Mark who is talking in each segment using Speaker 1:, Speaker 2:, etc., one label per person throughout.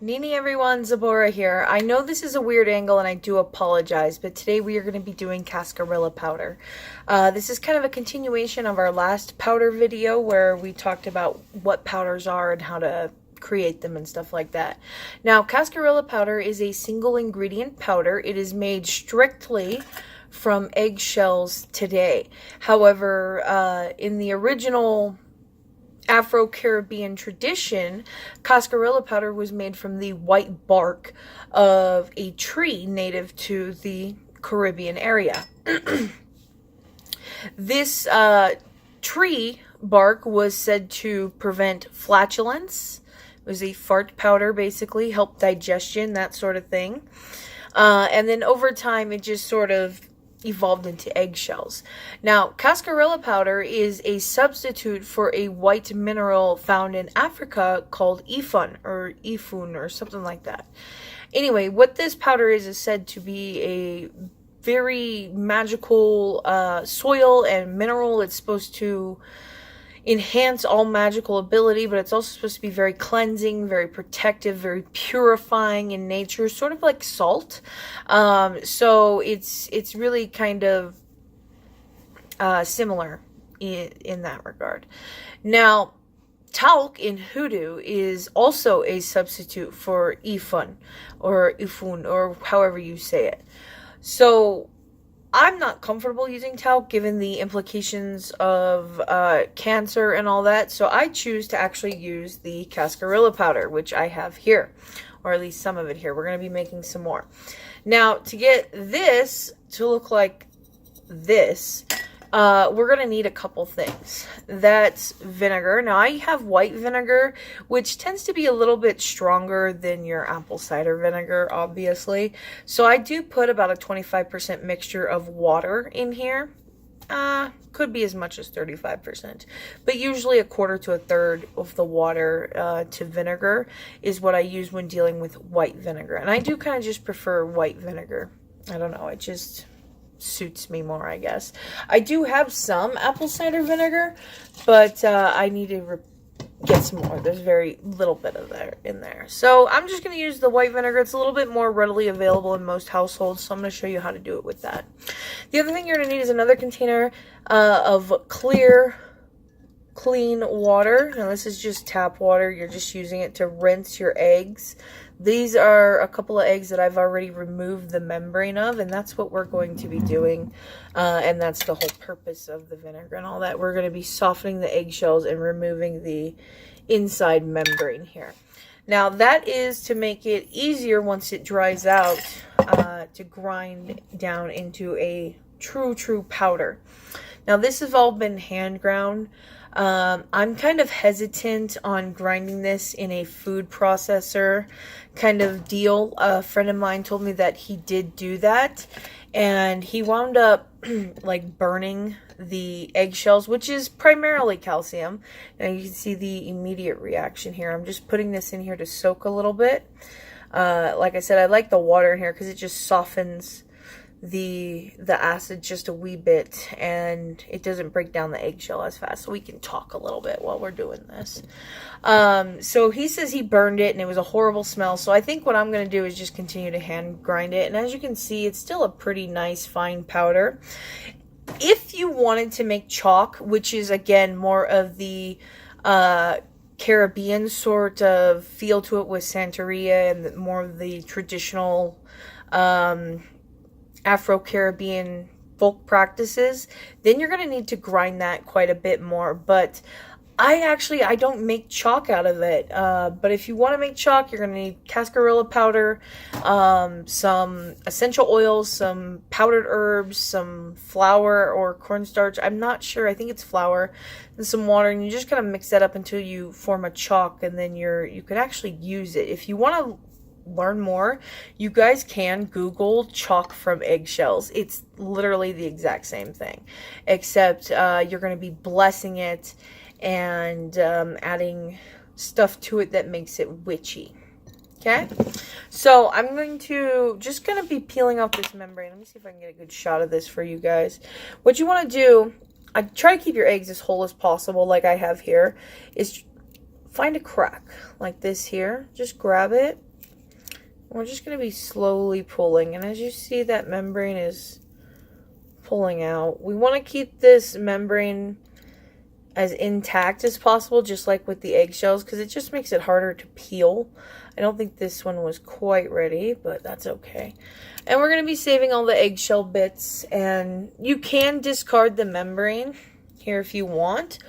Speaker 1: Nini everyone, Zabora here. I know this is a weird angle and I do apologize, but today we are going to be doing Cascarilla Powder. This is kind of a continuation of our last powder video where we talked about what powders are and how to create them and stuff like that. Now, Cascarilla Powder is a single ingredient powder. It is made strictly from eggshells today. However, in the original Afro-Caribbean tradition, Cascarilla powder was made from the white bark of a tree native to the Caribbean area. This tree bark was said to prevent flatulence. It was a fart powder, basically, help digestion, that sort of thing. And then over time, it just sort of evolved into eggshells. Now, Cascarilla powder is a substitute for a white mineral found in Africa called ifun or something like that. Anyway, what this powder is said to be a very magical soil and mineral. It's supposed to enhance all magical ability, but it's also supposed to be very cleansing, very protective, very purifying in nature, sort of like salt. So it's really kind of similar in that regard. Now, talc in Hoodoo is also a substitute for ifun or however you say it. So I'm not comfortable using talc given the implications of cancer and all that, so I choose to actually use the Cascarilla powder, which I have here, or at least some of it here. We're going to be making some more. Now, to get this to look like this, we're going to need a couple things. That's vinegar. Now, I have white vinegar, which tends to be a little bit stronger than your apple cider vinegar, obviously. So I do put about a 25% mixture of water in here. Could be as much as 35%. But usually a quarter to a third of the water to vinegar is what I use when dealing with white vinegar. And I do kind of just prefer white vinegar. I don't know, it just suits me more, I guess. I do have some apple cider vinegar, but I need to get some more. There's very little bit of that in there. So I'm just going to use the white vinegar. It's a little bit more readily available in most households, so I'm going to show you how to do it with that. The other thing you're going to need is another container of clear, clean water. Now this is just tap water. You're just using it to rinse your eggs. These are a couple of eggs that I've already removed the membrane of, and that's what we're going to be doing. And that's the whole purpose of the vinegar and all that. We're going to be softening the eggshells and removing the inside membrane here. Now, that is to make it easier once it dries out to grind down into a true powder. Now, this has all been hand ground. I'm kind of hesitant on grinding this in a food processor kind of deal. A friend of mine told me that he did do that, and he wound up like burning the eggshells, which is primarily calcium. And you can see the immediate reaction here. I'm just putting this in here to soak a little bit. Like I said, I like the water in here because it just softens the acid just a wee bit, and it doesn't break down the eggshell as fast. So we can talk a little bit while we're doing this. So he says he burned it and it was a horrible smell. So I think what I'm going to do is just continue to hand grind it. And as you can see, it's still a pretty nice fine powder. If you wanted to make chalk, which is again more of the Caribbean sort of feel to it with Santeria and more of the traditional Afro-Caribbean folk practices, then you're going to need to grind that quite a bit more. But I don't make chalk out of it. But if you want to make chalk, you're going to need Cascarilla powder, some essential oils, some powdered herbs, some flour or cornstarch. I'm not sure. I think it's flour, and some water. And you just kind of mix that up until you form a chalk, and then you could actually use it. If you want to learn more, you guys can Google chalk from eggshells. It's literally the exact same thing, except you're going to be blessing it and adding stuff to it that makes it witchy. Okay, so I'm going to be peeling off this membrane. Let me see if I can get a good shot of this for you guys. What you want to do, I try to keep your eggs as whole as possible, like I have here, is find a crack like this here. Just grab it We're just going to be slowly pulling. And as you see, that membrane is pulling out. We want to keep this membrane as intact as possible, just like with the eggshells, because it just makes it harder to peel. I don't think this one was quite ready, but that's okay. And we're going to be saving all the eggshell bits, and you can discard the membrane here if you want,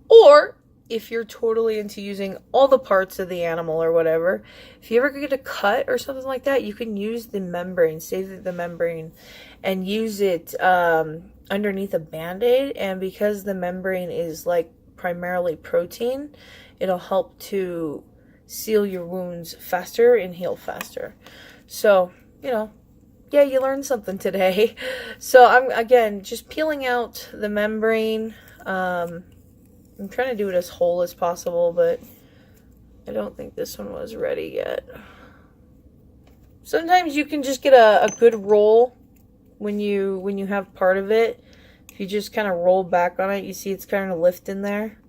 Speaker 1: or if you're totally into using all the parts of the animal or whatever, if you ever get a cut or something like that, you can use the membrane, save the membrane, and use it underneath a band-aid. And because the membrane is like primarily protein, it'll help to seal your wounds faster and heal faster. So, you know, yeah, you learned something today. So I'm, again, just peeling out the membrane. I'm trying to do it as whole as possible, but I don't think this one was ready yet. Sometimes you can just get a good roll when you have part of it. If you just kind of roll back on it, you see it's kind of lifting there.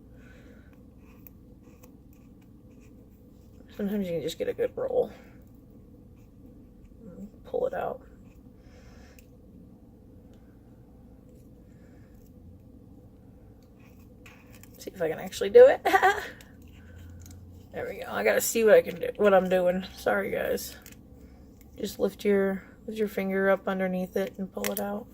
Speaker 1: Sometimes you can just get a good roll. Pull it out. See if I can actually do it. There we go. I gotta see what I can do, what I'm doing. Sorry, guys. Just lift your finger up underneath it and pull it out.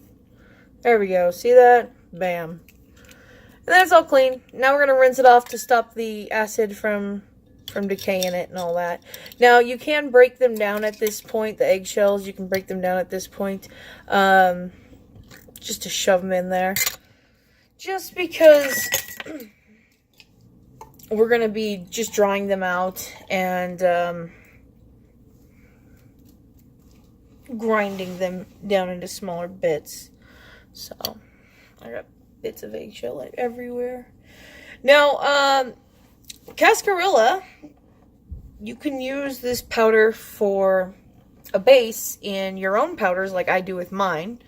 Speaker 1: There we go. See that? Bam. And then it's all clean. Now we're gonna rinse it off to stop the acid from decaying it and all that. Now you can break them down at this point. The eggshells, you can break them down at this point, just to shove them in there. Just because we're going to be just drying them out and grinding them down into smaller bits. So I got bits of eggshell everywhere. Now, Cascarilla, you can use this powder for a base in your own powders like I do with mine.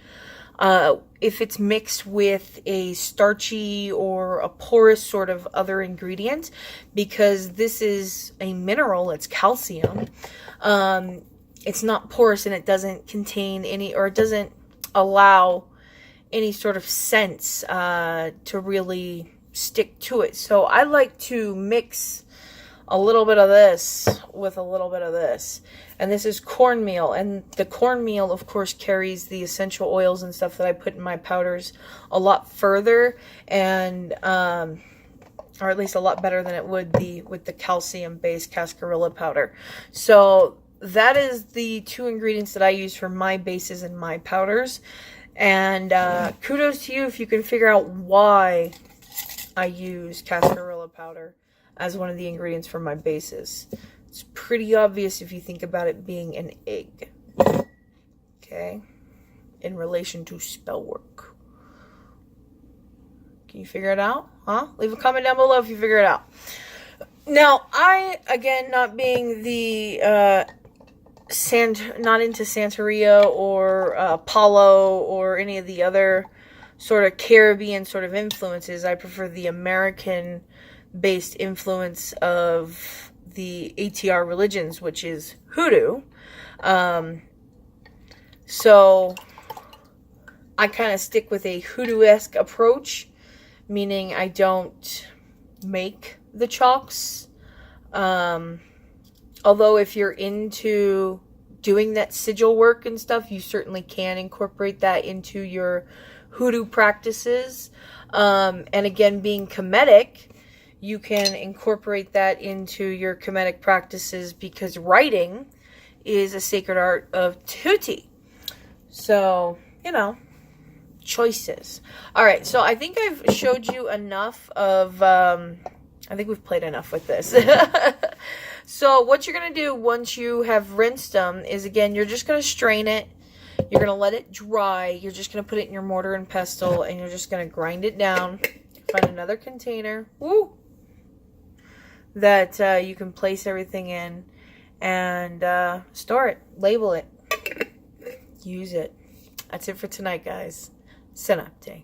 Speaker 1: If it's mixed with a starchy or a porous sort of other ingredient, because this is a mineral, it's calcium, it's not porous and it doesn't contain any, or it doesn't allow any sort of sense to really stick to it. So I like to mix a little bit of this with a little bit of this. And this is cornmeal. And the cornmeal, of course, carries the essential oils and stuff that I put in my powders a lot further. And, or at least a lot better than it would be with the calcium-based Cascarilla powder. So that is the two ingredients that I use for my bases and my powders. And kudos to you if you can figure out why I use Cascarilla powder as one of the ingredients for my bases. It's pretty obvious if you think about it being an egg. Okay? In relation to spell work. Can you figure it out? Huh? Leave a comment down below if you figure it out. Now, I, again, not being the, not into Santeria or Apollo or any of the other sort of Caribbean sort of influences, I prefer the American-based influence of the ATR religions, which is hoodoo. So I kind of stick with a hoodoo-esque approach, meaning I don't make the chalks. Although if you're into doing that sigil work and stuff, you certainly can incorporate that into your hoodoo practices. And again, being Kemetic, you can incorporate that into your Kemetic practices because writing is a sacred art of Tahuti. So, you know, choices. All right, so I think I've showed you enough of, I think we've played enough with this. So what you're going to do once you have rinsed them is, again, you're just going to strain it. You're going to let it dry. You're just going to put it in your mortar and pestle, and you're just going to grind it down. Find another container. Woo! That you can place everything in and store it, label it, use it. That's it for tonight, guys. Synapte.